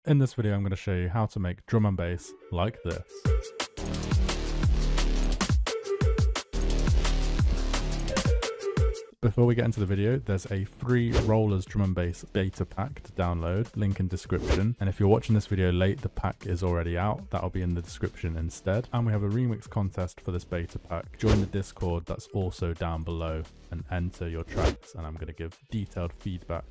In this video, I'm going to show you how to make drum and bass like this. Before we get into the video, there's a free Rollers drum and bass beta pack to download, link in description. And if you're watching this video late, the pack is already out. That'll be in the description instead. And we have a remix contest for this beta pack. Join the Discord, that's also down below, and enter your tracks. And I'm going to give detailed feedback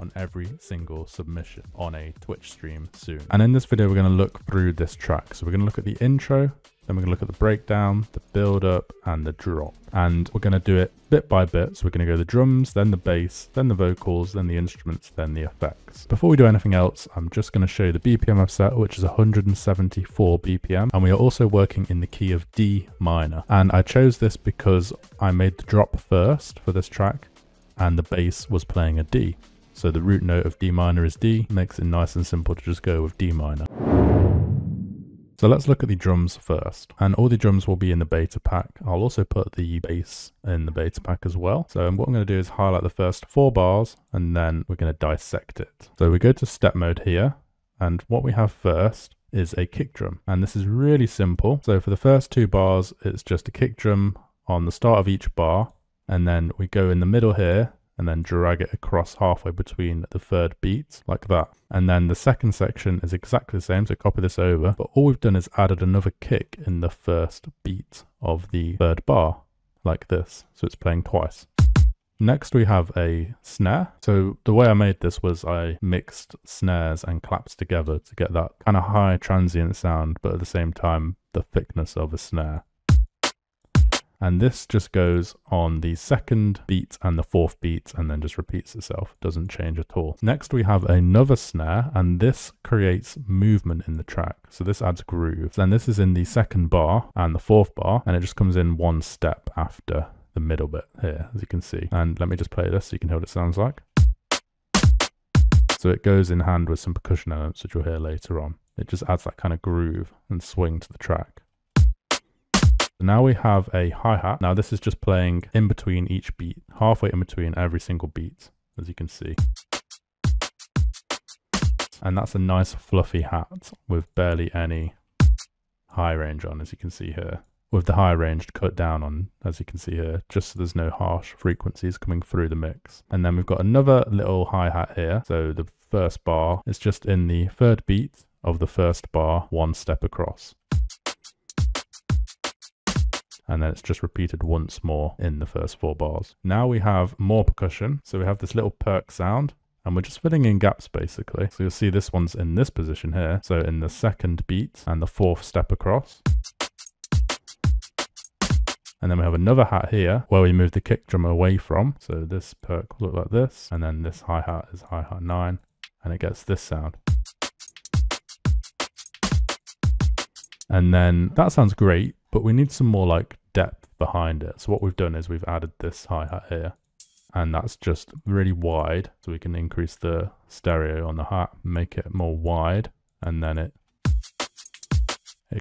on every single submission on a Twitch stream soon. And in this video, we're going to look through this track. So we're going to look at the intro, then we're going to look at the breakdown, the build up, and the drop. And we're going to do it bit by bit. So we're going to go the drums, then the bass, then the vocals, then the instruments, then the effects. Before we do anything else, I'm just going to show you the BPM I've set, which is 174 BPM. And we are also working in the key of D minor. And I chose this because I made the drop first for this track and the bass was playing a D. So the root note of D minor is D, makes it nice and simple to just go with D minor. So let's look at the drums first, and all the drums will be in the beta pack. I'll also put the bass in the beta pack as well. So what I'm going to do is highlight the first 4 bars and then we're going to dissect it. So we go to step mode here, and what we have first is a kick drum, and this is really simple. So for the first 2 bars, it's just a kick drum on the start of each bar, and then we go in the middle here and then drag it across halfway between the third beat, like that. And then the second section is exactly the same, so copy this over, but all we've done is added another kick in the first beat of the third bar, like this, so it's playing twice. Next we have a snare. So the way I made this was I mixed snares and claps together to get that kind of high transient sound, but at the same time the thickness of a snare. And this just goes on the second beat and the 4th beat and then just repeats itself. Doesn't change at all. Next we have another snare, and this creates movement in the track. So this adds groove. Then this is in the 2nd bar and the 4th bar, and it just comes in 1 step after the middle bit here, as you can see. And let me just play this so you can hear what it sounds like. So it goes in hand with some percussion elements, which you'll hear later on. It just adds that kind of groove and swing to the track. Now we have a hi-hat. Now this is just playing in between each beat, halfway in between every single beat, as you can see. And that's a nice fluffy hat with barely any high range on, as you can see here. With the high range cut down on, as you can see here, just so there's no harsh frequencies coming through the mix. And then we've got another little hi-hat here. So the first bar is just in the 3rd beat of the 1st bar, 1 step across. And then it's just repeated once more in the first 4 bars. Now we have more percussion. So we have this little perk sound, and we're just filling in gaps basically. So you'll see this one's in this position here. So in the 2nd beat and the 4th step across. And then we have another hat here where we move the kick drum away from. So this perk will look like this. And then this hi-hat is hi-hat 9, and it gets this sound. And then that sounds great, but we need some more like depth behind it. So what we've done is we've added this hi-hat here, and that's just really wide, so we can increase the stereo on the hat, make it more wide, and then it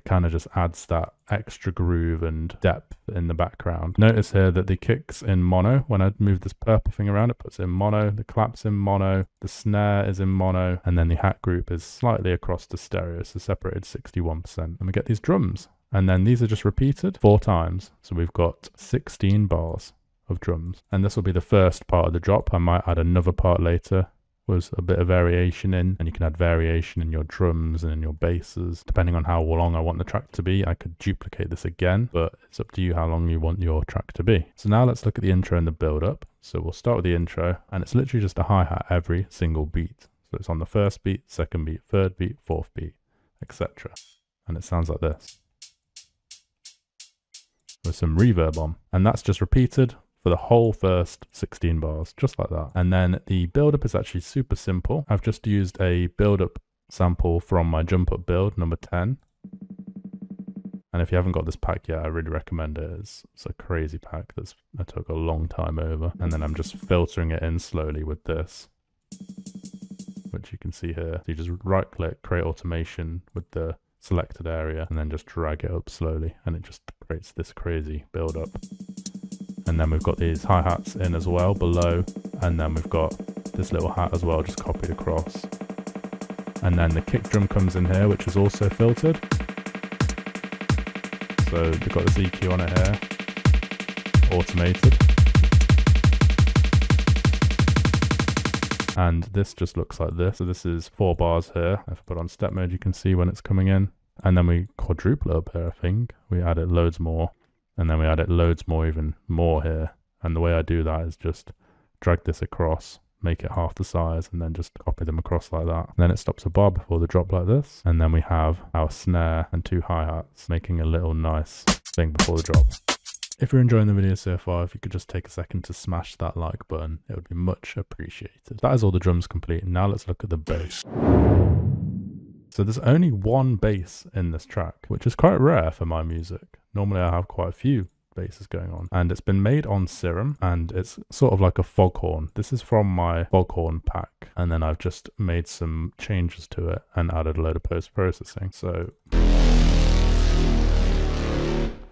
kind of just adds that extra groove and depth in the background. Notice here that the kick's in mono. When I move this purple thing around, it puts it in mono, the clap's in mono, the snare is in mono, and then the hat group is slightly across the stereo, so separated 61%. And we get these drums. And then these are just repeated 4 times. So we've got 16 bars of drums. And this will be the first part of the drop. I might add another part later with a bit of variation in. And you can add variation in your drums and in your basses. Depending on how long I want the track to be, I could duplicate this again. But it's up to you how long you want your track to be. So now let's look at the intro and the build up. So we'll start with the intro. And it's literally just a hi-hat every single beat. So it's on the 1st beat, 2nd beat, 3rd beat, 4th beat, etc. And it sounds like this, with some reverb on, and that's just repeated for the whole first 16 bars, just like that. And then the build-up is actually super simple. I've just used a build-up sample from my jump up build number 10. And if you haven't got this pack yet, I really recommend it. It's a crazy pack I took a long time over. And then I'm just filtering it in slowly with this, which you can see here. So you just right click, create automation with the selected area, and then just drag it up slowly, and it just creates this crazy build up. And then we've got these hi-hats in as well below, and then we've got this little hat as well just copied across. And then the kick drum comes in here, which is also filtered. So we've got this EQ on it here, automated. And this just looks like this. So this is 4 bars here. If I put on step mode, you can see when it's coming in. And then we quadruple it up here, I think. We add it loads more. And then we add it loads more, even more here. And the way I do that is just drag this across, make it half the size, and then just copy them across like that. And then it stops a bar before the drop like this. And then we have our snare and 2 hi-hats, making a little nice thing before the drop. If you're enjoying the video so far, if you could just take a second to smash that like button, it would be much appreciated. That is all the drums complete. Now let's look at the bass. So there's only 1 bass in this track, which is quite rare for my music. Normally I have quite a few basses going on, and it's been made on Serum, and it's sort of like a foghorn. This is from my foghorn pack, and then I've just made some changes to it and added a load of post-processing. So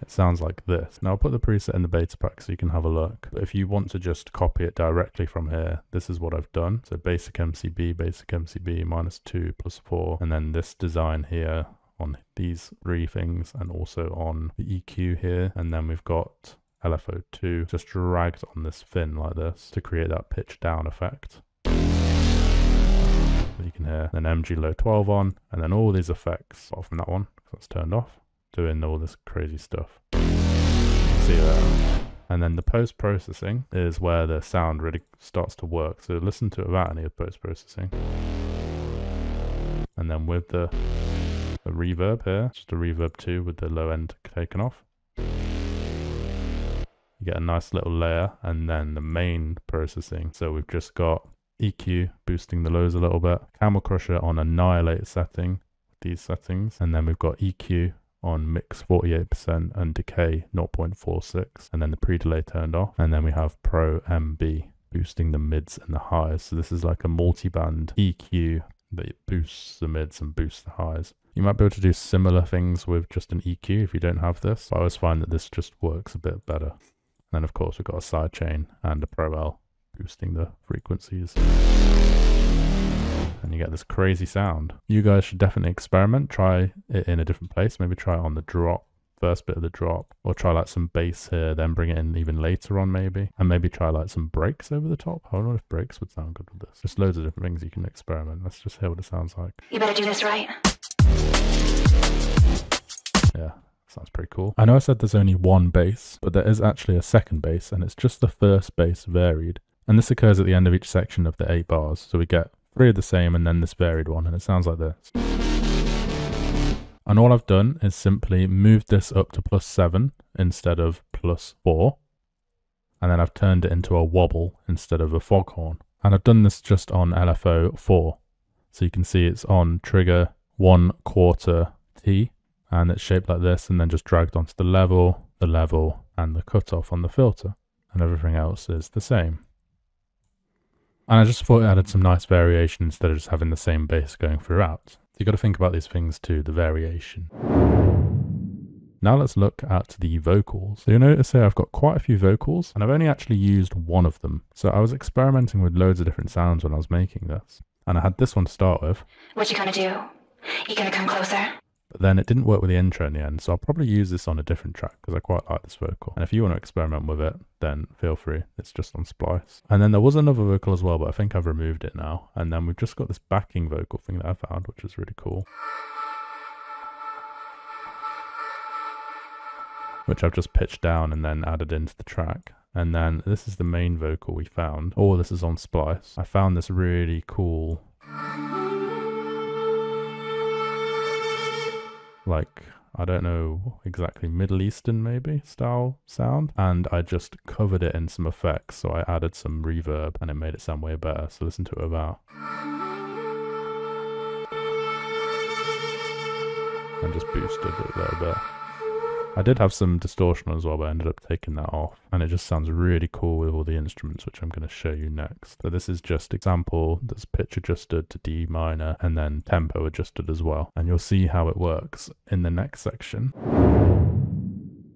it sounds like this. Now I'll put the preset in the beta pack so you can have a look. But if you want to just copy it directly from here, this is what I've done. So basic MCB, -2 +4, and then this design here on these 3 things, and also on the EQ here. And then we've got LFO2 just dragged on this fin like this to create that pitch down effect that you can hear. Then MG low 12 on, and then all these effects off from that one, because that's turned off, doing all this crazy stuff. See that? And then the post-processing is where the sound really starts to work. So listen to it without any post-processing. And then with the reverb here, just a reverb 2 with the low end taken off. You get a nice little layer, and then the main processing. So we've just got EQ boosting the lows a little bit, Camel Crusher on Annihilate setting, these settings, and then we've got EQ on mix 48% and decay 0.46, and then the pre-delay turned off, and then we have Pro MB boosting the mids and the highs. So this is like a multi-band EQ that boosts the mids and boosts the highs. You might be able to do similar things with just an EQ if you don't have this, but I always find that this just works a bit better. And then of course we've got a sidechain and a Pro L boosting the frequencies. And you get this crazy sound. You guys should definitely experiment, try it in a different place, maybe try it on the drop, first bit of the drop, or try like some bass here, then bring it in even later on maybe, and maybe try like some breaks over the top. I don't know if breaks would sound good with this. Just loads of different things you can experiment. Let's just hear what it sounds like. You better do this right. Yeah, sounds pretty cool. I know I said there's only 1 bass, but there is actually a second bass, and it's just the first bass varied. And this occurs at the end of each section of the 8 bars. So we get 3 of the same and then this varied one, and it sounds like this. And all I've done is simply moved this up to +7 instead of +4. And then I've turned it into a wobble instead of a foghorn. And I've done this just on LFO 4. So you can see it's on trigger 1/4 T, and it's shaped like this, and then just dragged onto the level, and the cutoff on the filter. And everything else is the same. And I just thought it added some nice variation instead of just having the same bass going throughout. So you got to think about these things too, the variation. Now let's look at the vocals. So you'll notice here I've got quite a few vocals, and I've only actually used 1 of them. So I was experimenting with loads of different sounds when I was making this. And I had this one to start with. What you gonna do? You gonna come closer? But then it didn't work with the intro in the end, so I'll probably use this on a different track because I quite like this vocal. And if you want to experiment with it, then feel free. It's just on Splice. And then there was another vocal as well, but I think I've removed it now. And then we've just got this backing vocal thing that I found, which is really cool, which I've just pitched down and then added into the track. And then this is the main vocal we found. Oh, this is on Splice. I found this really cool, like, I don't know exactly, Middle Eastern maybe style sound, and I just covered it in some effects. So I added some reverb and it made it sound way better. So listen to it without, and just boosted it a little bit. I did have some distortion as well, but I ended up taking that off, and it just sounds really cool with all the instruments, which I'm going to show you next. So this is just example that's pitch adjusted to D minor and then tempo adjusted as well, and you'll see how it works in the next section.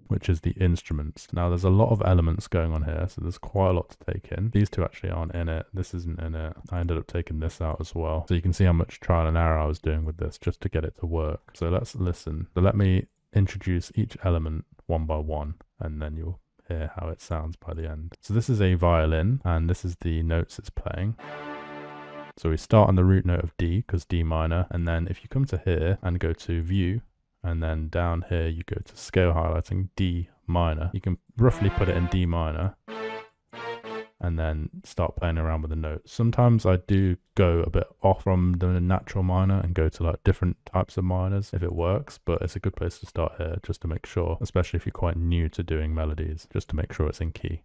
which is the instruments. Now there's a lot of elements going on here, so there's quite a lot to take in. These two actually aren't in it. This isn't in it. I ended up taking this out as well. So you can see how much trial and error I was doing with this just to get it to work. So let's listen. So let me introduce each element one by one, and then you'll hear how it sounds by the end. So this is a violin, and this is the notes it's playing. So we start on the root note of D, because D minor, and then if you come to here and go to view, and then down here you go to scale highlighting D minor, you can roughly put it in D minor, and then start playing around with the notes. Sometimes I do go a bit off from the natural minor and go to like different types of minors if it works, but it's a good place to start here just to make sure, especially if you're quite new to doing melodies, just to make sure it's in key.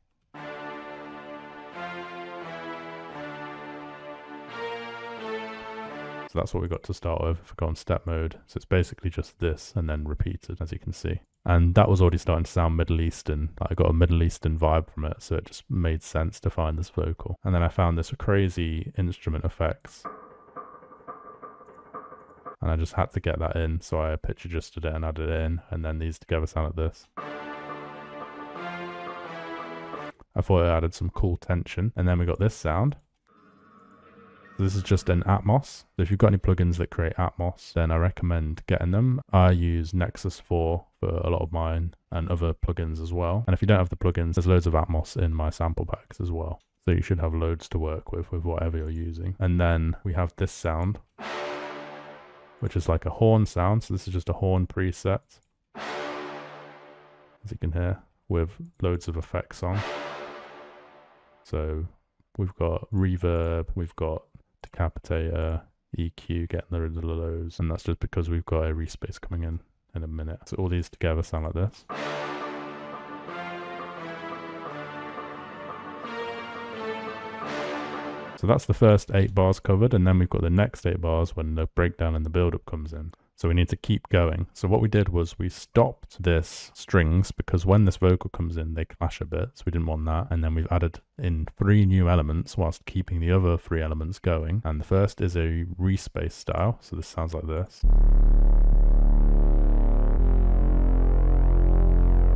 So that's what we got to start with. If we go on step mode, so it's basically just this and then repeated, as you can see. And that was already starting to sound Middle Eastern. I got a Middle Eastern vibe from it, so it just made sense to find this vocal. And then I found this crazy instrument effects, and I just had to get that in, so I pitch adjusted it and added it in, and then these together sound like this. I thought it added some cool tension. And then we got this sound. This is just an Atmos. So if you've got any plugins that create Atmos, then I recommend getting them. I use Nexus 4 for a lot of mine and other plugins as well. And if you don't have the plugins, there's loads of Atmos in my sample packs as well. So you should have loads to work with whatever you're using. And then we have this sound, which is like a horn sound. So this is just a horn preset, as you can hear, with loads of effects on. So we've got reverb, we've got decapitator, EQ, getting rid of the lows, and that's just because we've got a respace coming in a minute. So all these together sound like this. So that's the first 8 bars covered, and then we've got the next 8 bars when the breakdown and the build-up comes in. So we need to keep going. So what we did was we stopped this strings, because when this vocal comes in, they clash a bit. So we didn't want that. And then we've added in 3 new elements whilst keeping the other 3 elements going. And the first is a respace style. So this sounds like this.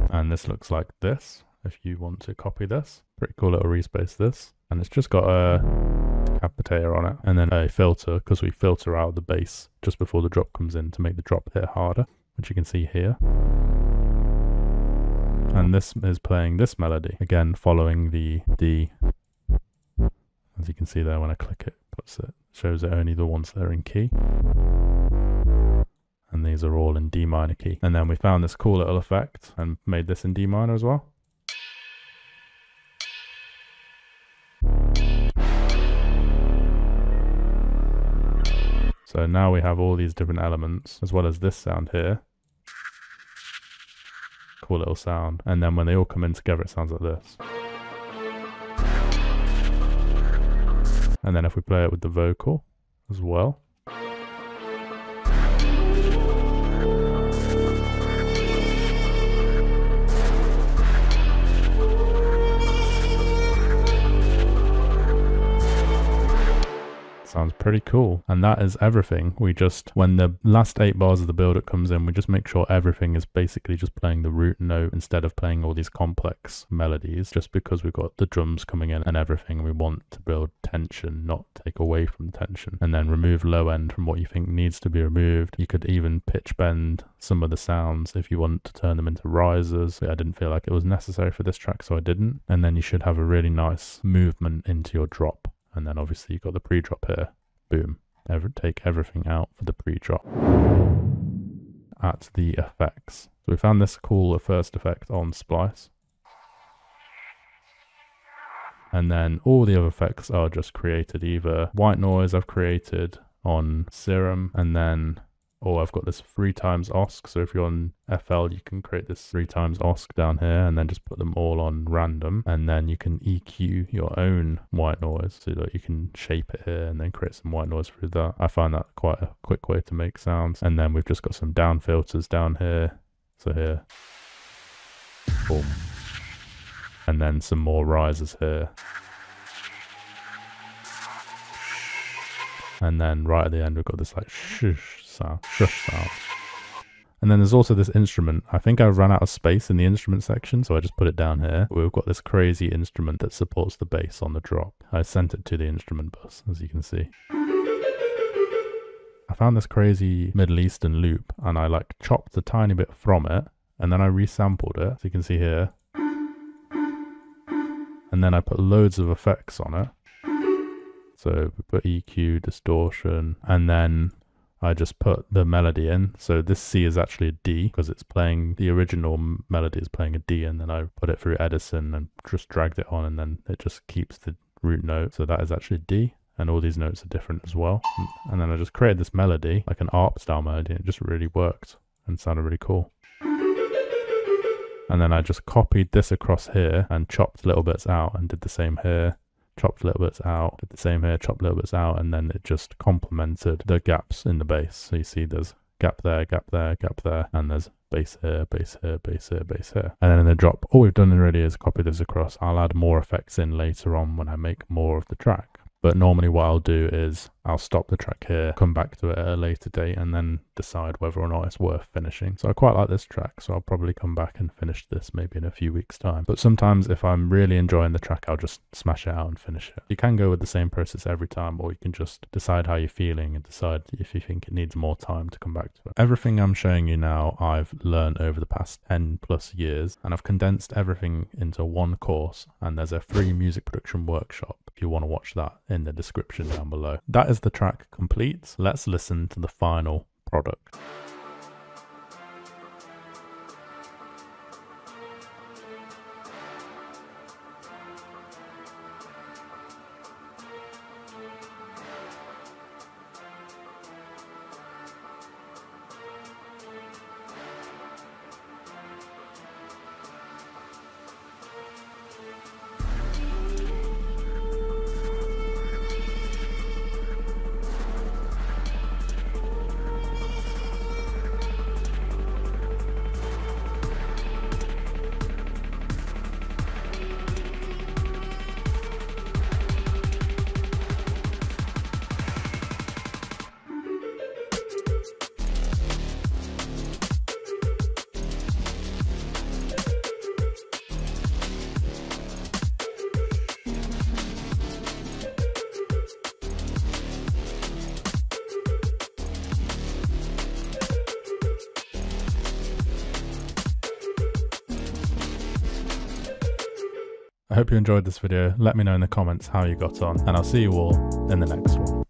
And this looks like this, if you want to copy this. Pretty cool little respace this. And it's just got a decapitator on it, and then a filter, because we filter out the bass just before the drop comes in to make the drop hit harder, which you can see here. And this is playing this melody, again following the D. As you can see there, when I click it, shows it only the ones that are in key. And these are all in D minor key. And then we found this cool little effect and made this in D minor as well. So now we have all these different elements, as well as this sound here. Cool little sound. And then when they all come in together, it sounds like this. And then if we play it with the vocal as well. Sounds pretty cool. And that is everything. We just, when the last 8 bars of the build-up comes in, we just make sure everything is basically just playing the root note instead of playing all these complex melodies, just because we've got the drums coming in and everything. We want to build tension, not take away from tension. And then remove low end from what you think needs to be removed. You could even pitch bend some of the sounds if you want to turn them into risers. I didn't feel like it was necessary for this track, so I didn't. And then you should have a really nice movement into your drop. And then obviously you've got the pre-drop here. Boom. Take everything out for the pre-drop. At the effects. So we found this cool first effect on Splice. And then all the other effects are just created. Either white noise I've created on Serum, and then, or I've got this 3x OSC. So if you're on FL, you can create this 3x OSC down here and then just put them all on random. And then you can EQ your own white noise so that you can shape it here and then create some white noise through that. I find that quite a quick way to make sounds. And then we've just got some down filters down here. So here, boom. And then some more risers here. And then right at the end, we've got this like shush sound. And then there's also this instrument. I think I ran out of space in the instrument section, so I just put it down here. We've got this crazy instrument that supports the bass on the drop. I sent it to the instrument bus, as you can see. I found this crazy Middle Eastern loop, and I like chopped a tiny bit from it, and then I resampled it, so you can see here. And then I put loads of effects on it. So we put EQ, distortion, and then I just put the melody in. So this C is actually a D because it's playing, the original melody is playing a D, and then I put it through Edison and just dragged it on, and then it just keeps the root note. So that is actually D, and all these notes are different as well. And then I just created this melody, like an ARP style melody, and it just really worked and sounded really cool. And then I just copied this across here and chopped little bits out and did the same here. Chopped little bits out, did the same here, chopped little bits out, and then it just complemented the gaps in the bass. So you see there's gap there, gap there, gap there, and there's bass here, bass here, bass here, bass here. And then in the drop, all we've done really is copy this across. I'll add more effects in later on when I make more of the track. But normally what I'll do is I'll stop the track here, come back to it at a later date, and then decide whether or not it's worth finishing. So I quite like this track, so I'll probably come back and finish this maybe in a few weeks' time. But sometimes if I'm really enjoying the track, I'll just smash it out and finish it. You can go with the same process every time, or you can just decide how you're feeling and decide if you think it needs more time to come back to it. Everything I'm showing you now, I've learned over the past 10 plus years, and I've condensed everything into one course, and there's a free music production workshop if you want to watch that in the description down below. That is the track complete. Let's listen to the final product. I hope you enjoyed this video. Let me know in the comments how you got on, and I'll see you all in the next one.